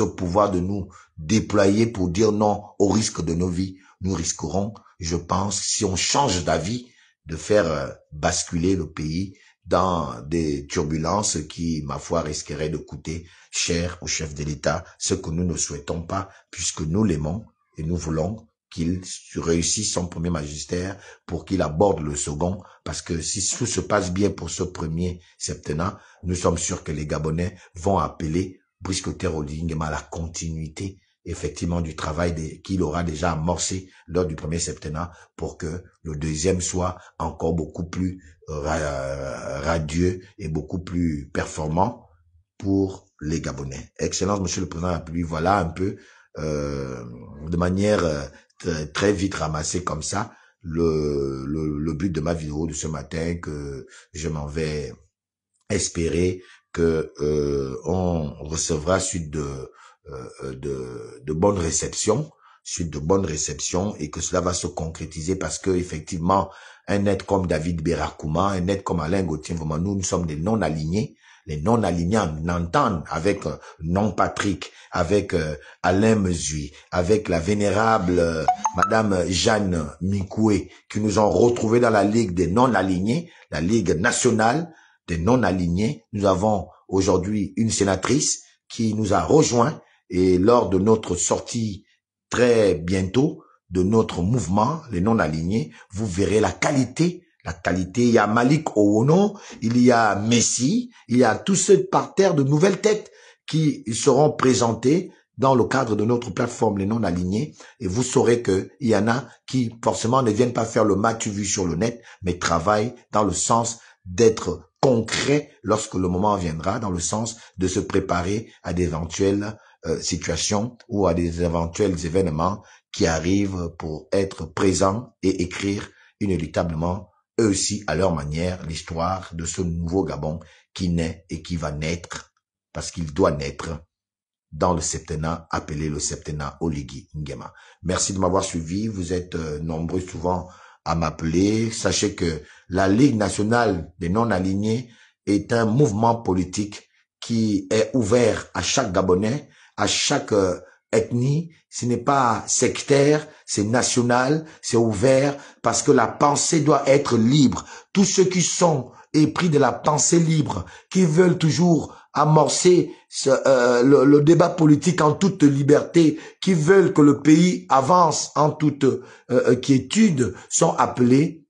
pouvoir de nous déployer pour dire non au risque de nos vies, nous risquerons, je pense, si on change d'avis, de faire basculer le pays dans des turbulences qui, ma foi, risqueraient de coûter cher au chef de l'État, ce que nous ne souhaitons pas puisque nous l'aimons et nous voulons qu'il réussisse son premier magistère pour qu'il aborde le second, parce que si tout se passe bien pour ce premier septennat, nous sommes sûrs que les Gabonais vont appeler Brice Clotaire Oligui Nguema à la continuité effectivement du travail qu'il aura déjà amorcé lors du premier septennat pour que le deuxième soit encore beaucoup plus radieux et beaucoup plus performant pour les Gabonais. Excellence, Monsieur le Président de la République, voilà un peu de manière très vite ramassée comme ça le but de ma vidéo de ce matin, que je m'en vais espérer que on recevra suite de bonnes réceptions, et que cela va se concrétiser parce que effectivement un être comme David Berakouma, un être comme Alain Gauthier, vraiment nous sommes des non-alignés. Les non-alignés n'entendent avec Non Patrick, avec Alain Mesui, avec la vénérable Madame Jeanne Mikoué, qui nous ont retrouvés dans la Ligue des non-alignés, la Ligue nationale des non-alignés. Nous avons aujourd'hui une sénatrice qui nous a rejoints et lors de notre sortie très bientôt de notre mouvement, les non-alignés, vous verrez la qualité, il y a Malik Owono, il y a Messi, il y a tous ceux par terre de nouvelles têtes qui seront présentés dans le cadre de notre plateforme Les Non-Alignés, et vous saurez que il y en a qui forcément ne viennent pas faire le matu vu sur le net, mais travaillent dans le sens d'être concret lorsque le moment viendra, dans le sens de se préparer à d'éventuelles situations ou à des éventuels événements qui arrivent pour être présents et écrire inéluctablement eux aussi à leur manière l'histoire de ce nouveau Gabon qui naît et qui va naître, parce qu'il doit naître dans le septennat appelé le septennat Oligui Nguema. Merci de m'avoir suivi, vous êtes nombreux souvent à m'appeler. Sachez que la Ligue nationale des non-alignés est un mouvement politique qui est ouvert à chaque Gabonais, à chaque ethnie. Ce n'est pas sectaire, c'est national, c'est ouvert parce que la pensée doit être libre. Tous ceux qui sont épris de la pensée libre, qui veulent toujours amorcer le débat politique en toute liberté, qui veulent que le pays avance en toute quiétude, sont appelés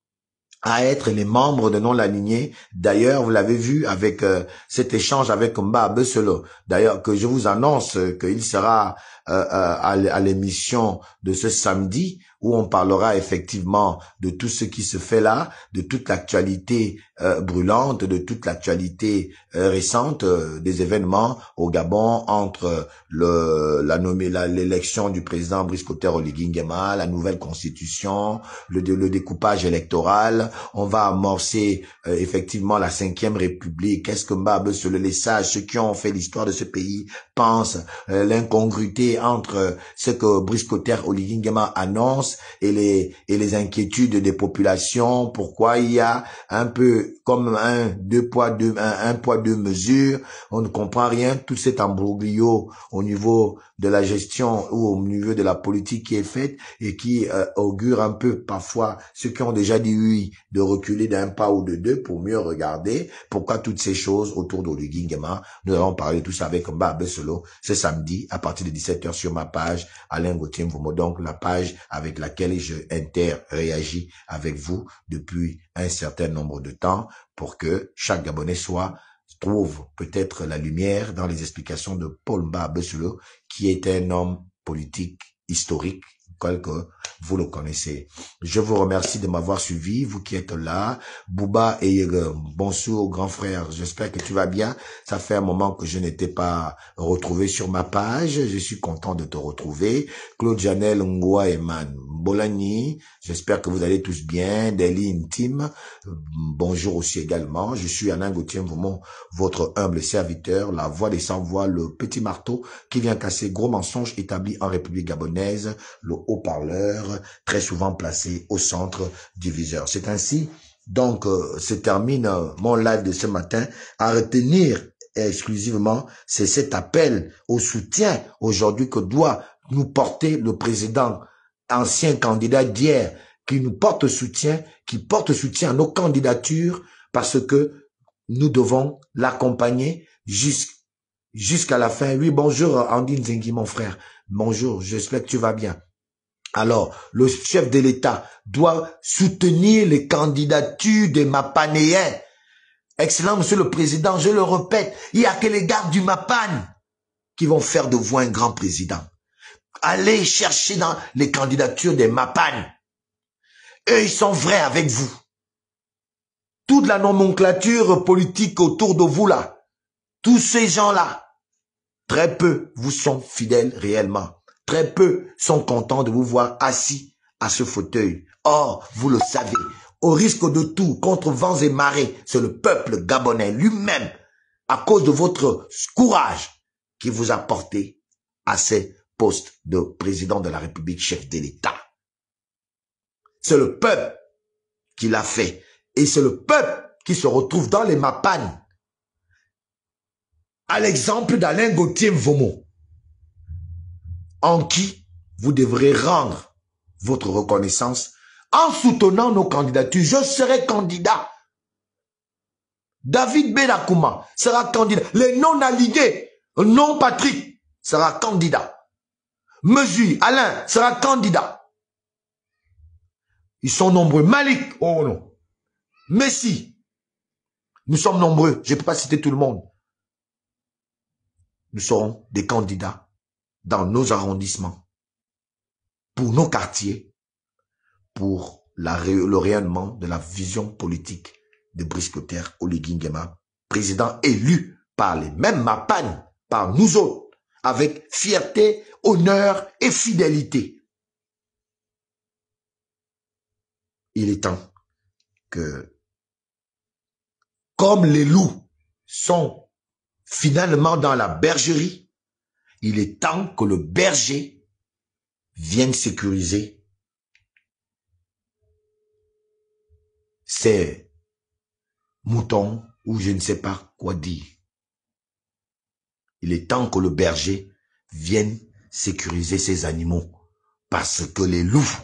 à être les membres de non-alignés. D'ailleurs, vous l'avez vu avec cet échange avec Mba Beselo. D'ailleurs, que je vous annonce qu'il sera à l'émission de ce samedi, où on parlera effectivement de tout ce qui se fait là, de toute l'actualité brûlante, de toute l'actualité récente des événements au Gabon entre l'élection du président Brice Clotaire Oligui Nguema, la nouvelle constitution, le découpage électoral. On va amorcer effectivement la 5e République. Qu'est-ce que Mbaba Solo, les sages, ceux qui ont fait l'histoire de ce pays, pensent, l'incongruité entre ce que Brice Clotaire Oligui Nguema annonce et les inquiétudes des populations. Pourquoi il y a un peu comme un poids, deux mesures. On ne comprend rien. Tout cet embroglio au niveau de la gestion ou au niveau de la politique qui est faite et qui augure un peu parfois ceux qui ont déjà dit oui de reculer d'un pas ou de deux pour mieux regarder. Pourquoi toutes ces choses autour d'Oligui Nguema? Nous allons parler de tout ça avec Mbaba Solo ce samedi à partir de 17h sur ma page Alain Gauthier Mvumo, donc la page avec laquelle je réagis avec vous depuis un certain nombre de temps pour que chaque Gabonais trouve peut-être la lumière dans les explications de Paul Mbaba Solo, qui est un homme politique historique, tel que vous le connaissez. Je vous remercie de m'avoir suivi, vous qui êtes là. Bouba et bonsoir grand frère, j'espère que tu vas bien. Ça fait un moment que je n'étais pas retrouvé sur ma page, je suis content de te retrouver. Claude Janel, Ngoa et Man Bolani, j'espère que vous allez tous bien. Deli Intime, bonjour aussi également. Je suis Alain Gauthier Mvumo, votre humble serviteur, la voix des sans-voix, le petit marteau qui vient casser gros mensonges établis en République gabonaise, le haut-parleur, très souvent placé au centre du viseur. C'est ainsi, donc, se termine mon live de ce matin. À retenir exclusivement, c'est cet appel au soutien aujourd'hui que doit nous porter le président, ancien candidat d'hier, qui nous porte soutien, qui porte soutien à nos candidatures, parce que nous devons l'accompagner jusqu'à la fin. Oui, bonjour Andine Zengi, mon frère. Bonjour, j'espère que tu vas bien. Alors, le chef de l'État doit soutenir les candidatures des Mapanéens. Excellent, monsieur le président, je le répète, il n'y a que les gars du Mapan qui vont faire de vous un grand président. Allez chercher dans les candidatures des Mapan. Eux, ils sont vrais avec vous. Toute la nomenclature politique autour de vous là, tous ces gens-là, très peu vous sont fidèles réellement. Très peu sont contents de vous voir assis à ce fauteuil. Or, vous le savez, au risque de tout, contre vents et marées, c'est le peuple gabonais lui-même, à cause de votre courage, qui vous a porté à ces postes de président de la République, chef de l'État. C'est le peuple qui l'a fait. Et c'est le peuple qui se retrouve dans les Mapan. À l'exemple d'Alain Gauthier Mvumo, en qui vous devrez rendre votre reconnaissance en soutenant nos candidatures. Je serai candidat. David Benakouma sera candidat. Les non-alignés, non-Patrick sera candidat. Mesure, Alain sera candidat. Ils sont nombreux. Malik, oh non. Messi, nous sommes nombreux. Je ne peux pas citer tout le monde. Nous serons des candidats dans nos arrondissements, pour nos quartiers, pour le rayonnement de la vision politique de Brice Clotaire Oligui Nguema, président élu par les mêmes Mapan, par nous autres, avec fierté, honneur et fidélité. Il est temps que, comme les loups sont finalement dans la bergerie, il est temps que le berger vienne sécuriser ses moutons ou je ne sais pas quoi dire. Il est temps que le berger vienne sécuriser ses animaux parce que les loups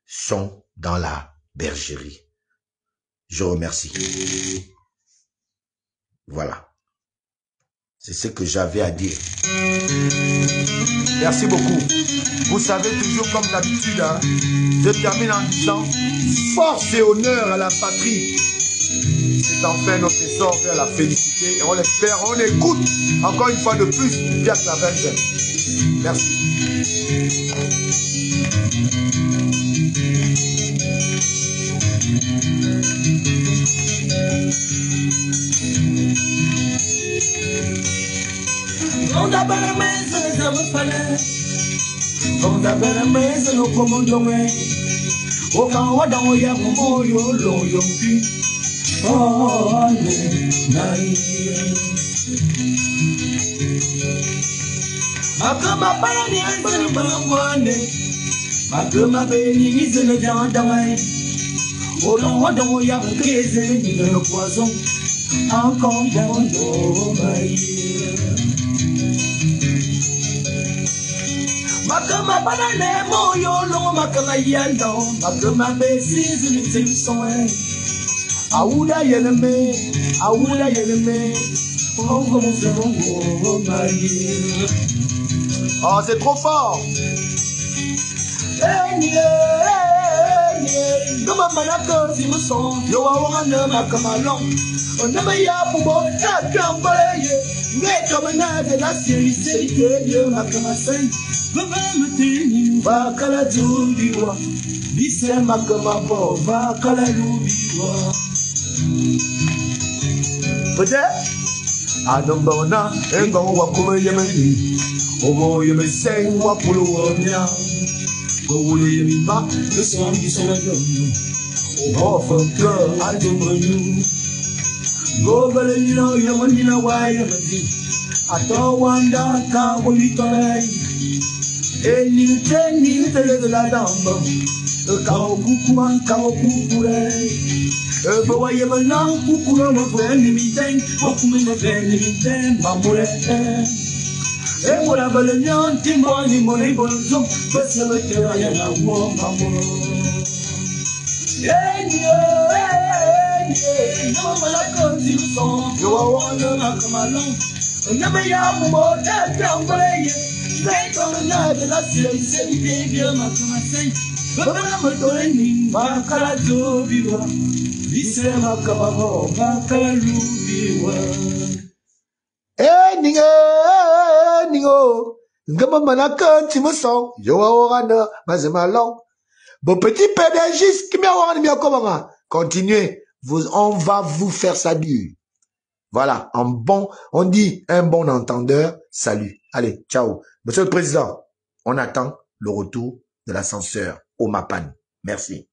sont dans la bergerie. Je remercie. Voilà. C'est ce que j'avais à dire. Merci beaucoup. Vous savez toujours comme d'habitude, hein, je termine en disant force et honneur à la patrie. C'est enfin notre essor vers la félicité et on l'espère, on écoute encore une fois de plus Pierre Claver. Merci. On a pas la maison, les hommes fallait. On a pas la maison, nos commandants. Au camp, on a un yamomo, yo, lo, yo, pi. Oh, naïe. Makama parani albana balangwane. Makama beni nizele jandamai. Olon wadon ya mkeze ni le poison. Encore dans l'eau maïe. Makama banane moyo lo makama yando. Makama besi zili zili Aouda yeneme, aouda yeneme. Oh maïe. Oh, c'est trop fort. Nama manaka si muson, yo awana makamalong. Onama ya pubo ya kambaye. Ngeka manade la sincérité de makamasen. Baba matini bakala jubiwa. Bise makamabo bakala jubiwa. Peut-être Anambona engo wakuma yemeni. Obo yemesen wakulu wamya. Gowule yemima Le son qui sont là Obo fonka Adumanu Go balino yamanina wayamadi Ato wanda ka wolitonai Eni teni tele de la damba Kao kukuman kao kukure Ebo wayamana kukura mafeni miten Okume mafeni miten Mamure E mola balenyan timoni moni bonzo Bese metera yana wo mamuro No malako zilson Yo awana nakamalong Oname ya mumo Kambaye Zayton na de la sincérité Bien makamasen Baba matoleni Makala jobiwa Bise makamabo Makala lubiwa Ningo, ngama manaka timuson, yo awana, mazema long. Bon petit pédagiste, qui m'a ouani bien comment? Continuez, on va vous faire ça dur. Voilà, on dit un bon entendeur, salut. Allez, ciao. Monsieur le Président, on attend le retour de l'ascenseur au Mapan. Merci.